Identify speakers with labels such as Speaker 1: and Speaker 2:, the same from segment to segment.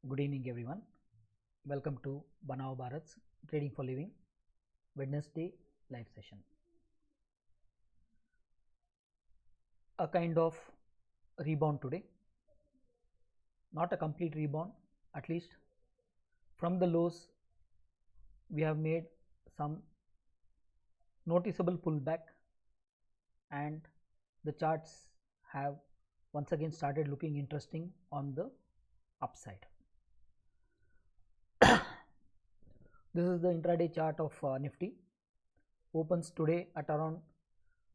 Speaker 1: Good evening, everyone. Welcome to Banao Bharat's Trading for Living Wednesday live session. A kind of rebound today, not a complete rebound, at least from the lows, we have made some noticeable pullback, and the charts have once again started looking interesting on the upside. This is the intraday chart of Nifty. Opens today at around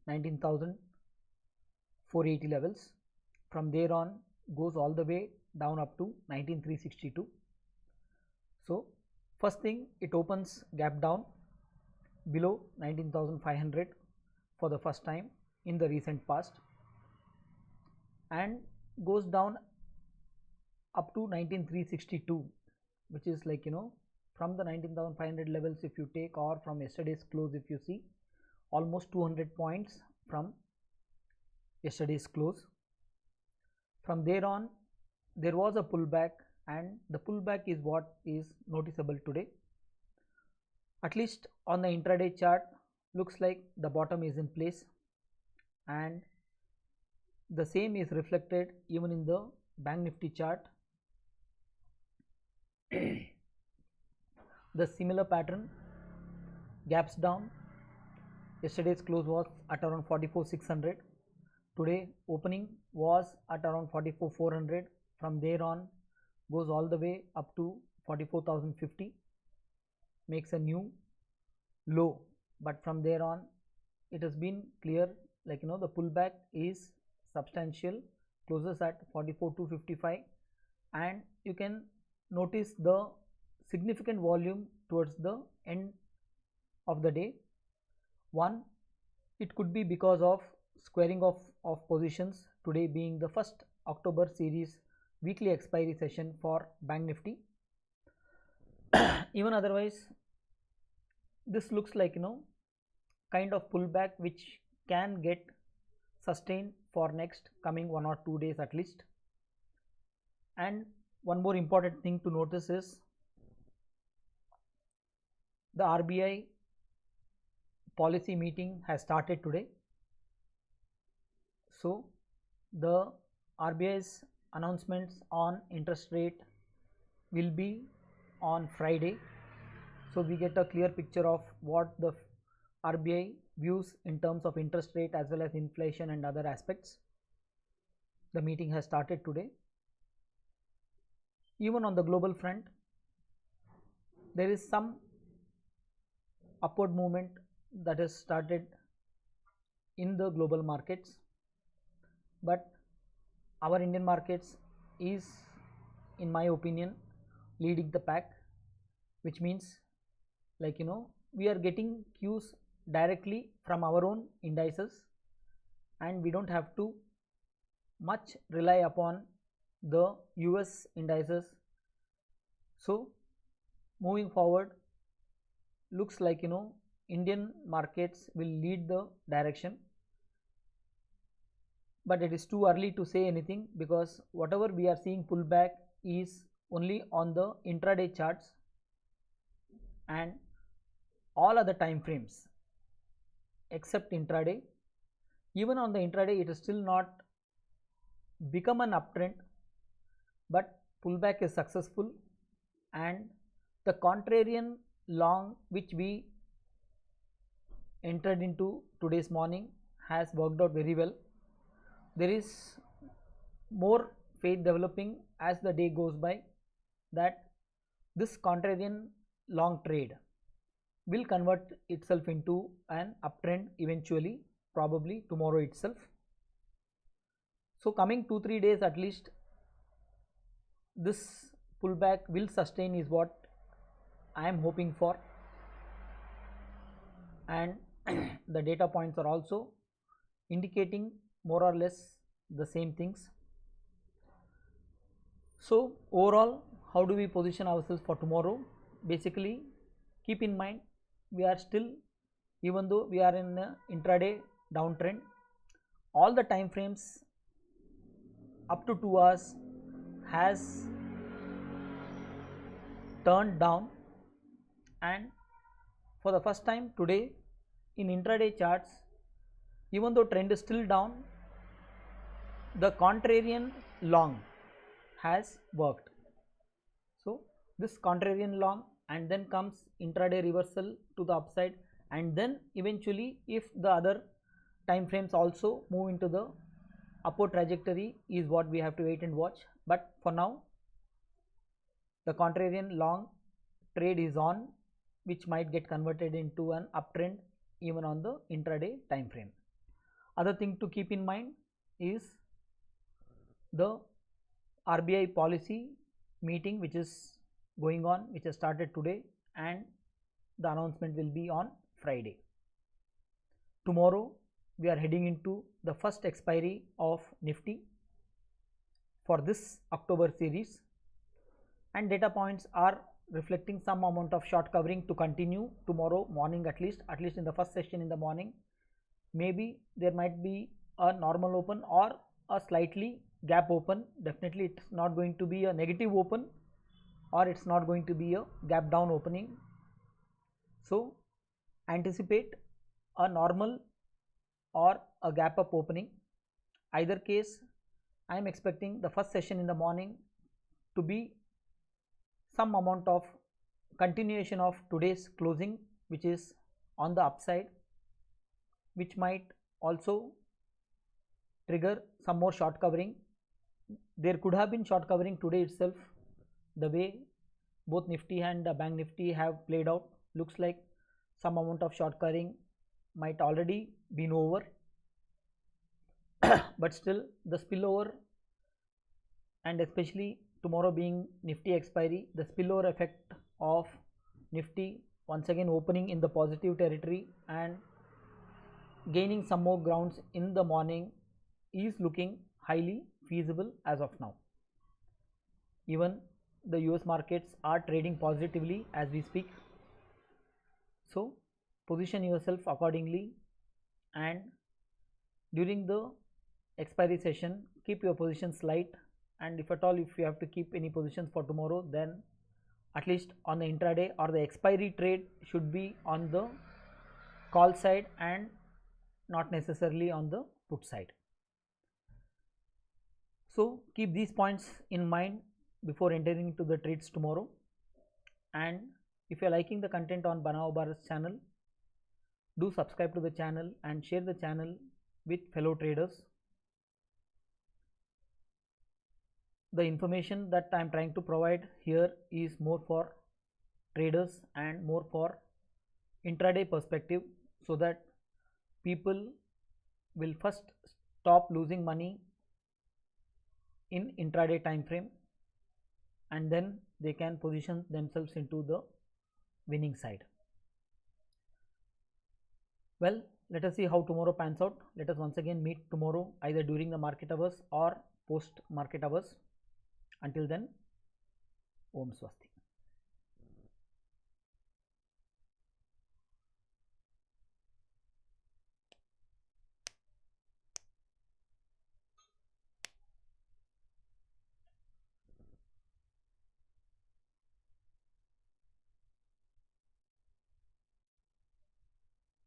Speaker 1: 19,480 levels. From there on goes all the way down up to 19,362. So first thing, it opens gap down below 19,500 for the first time in the recent past, and goes down up to 19,362, which is like, from the 19,500 levels, if you take, or from yesterday's close, if you see, almost 200 points from yesterday's close. From there on, there was a pullback, and the pullback is what is noticeable today. At least on the intraday chart, looks like the bottom is in place, and the same is reflected even in the Bank Nifty chart. The similar pattern, gaps down. Yesterday's close was at around 44,600. Today opening was at around 44,400. From there on goes all the way up to 44,050, makes a new low, but from there on it has been clear, like, the pullback is substantial, closes at 44,255, and you can notice the significant volume towards the end of the day. One, it could be because of squaring of positions, today being the first October series weekly expiry session for Bank Nifty. Even otherwise, this looks like, kind of pullback which can get sustained for next coming 1 or 2 days at least. And one more important thing to notice is the RBI policy meeting has started today. So the RBI's announcements on interest rate will be on Friday. So we get a clear picture of what the RBI views in terms of interest rate as well as inflation and other aspects. The meeting has started today. Even on the global front, there is some upward movement that has started in the global markets, but our Indian markets is, in my opinion, leading the pack, which means, like, we are getting cues directly from our own indices, and we don't have to much rely upon the US indices. So moving forward, looks like, Indian markets will lead the direction, but it is too early to say anything, because whatever we are seeing pullback is only on the intraday charts, and all other time frames except intraday. Even on the intraday, it is still not become an uptrend, but pullback is successful, and the contrarian long which we entered into today's morning has worked out very well. There is more faith developing as the day goes by that this contrarian long trade will convert itself into an uptrend eventually, probably tomorrow itself. So coming 2-3 days at least, this pullback will sustain is what I am hoping for, and the data points are also indicating more or less the same things. So overall, how do we position ourselves for tomorrow? Basically, keep in mind, we are still, even though we are in an intraday downtrend, all the time frames up to 2 hours has turned down, and for the first time today in intraday charts, even though trend is still down, the contrarian long has worked. So this contrarian long, and then comes intraday reversal to the upside, and then eventually if the other time frames also move into the upward trajectory is what we have to wait and watch. But for now the contrarian long trade is on, which might get converted into an uptrend even on the intraday time frame. Other thing to keep in mind is the RBI policy meeting which is going on, which has started today, and the announcement will be on Friday. Tomorrow we are heading into the first expiry of Nifty for this October series, and data points are reflecting some amount of short covering to continue tomorrow morning, at least in the first session in the morning. Maybe there might be a normal open or a slightly gap open. Definitely it's not going to be a negative open, or it's not going to be a gap down opening. So anticipate a normal or a gap up opening. Either case, I am expecting the first session in the morning to be some amount of continuation of today's closing, which is on the upside, which might also trigger some more short covering. There could have been short covering today itself. The way both Nifty and Bank Nifty have played out, looks like some amount of short covering might already been over. But still the spillover, and especially tomorrow being Nifty expiry, the spillover effect of Nifty once again opening in the positive territory and gaining some more grounds in the morning is looking highly feasible as of now. Even the US markets are trading positively as we speak. So position yourself accordingly, and during the expiry session keep your positions light, and if at all if you have to keep any positions for tomorrow, then at least on the intraday or the expiry trade should be on the call side and not necessarily on the put side. So keep these points in mind before entering into the trades tomorrow. And if you are liking the content on Banao Bharat channel, do subscribe to the channel and share the channel with fellow traders. The information that I am trying to provide here is more for traders and more for intraday perspective, so that people will first stop losing money in intraday time frame, and then they can position themselves into the winning side. Well, let us see how tomorrow pans out. Let us once again meet tomorrow either during the market hours or post market hours. Until then, Om Swasti.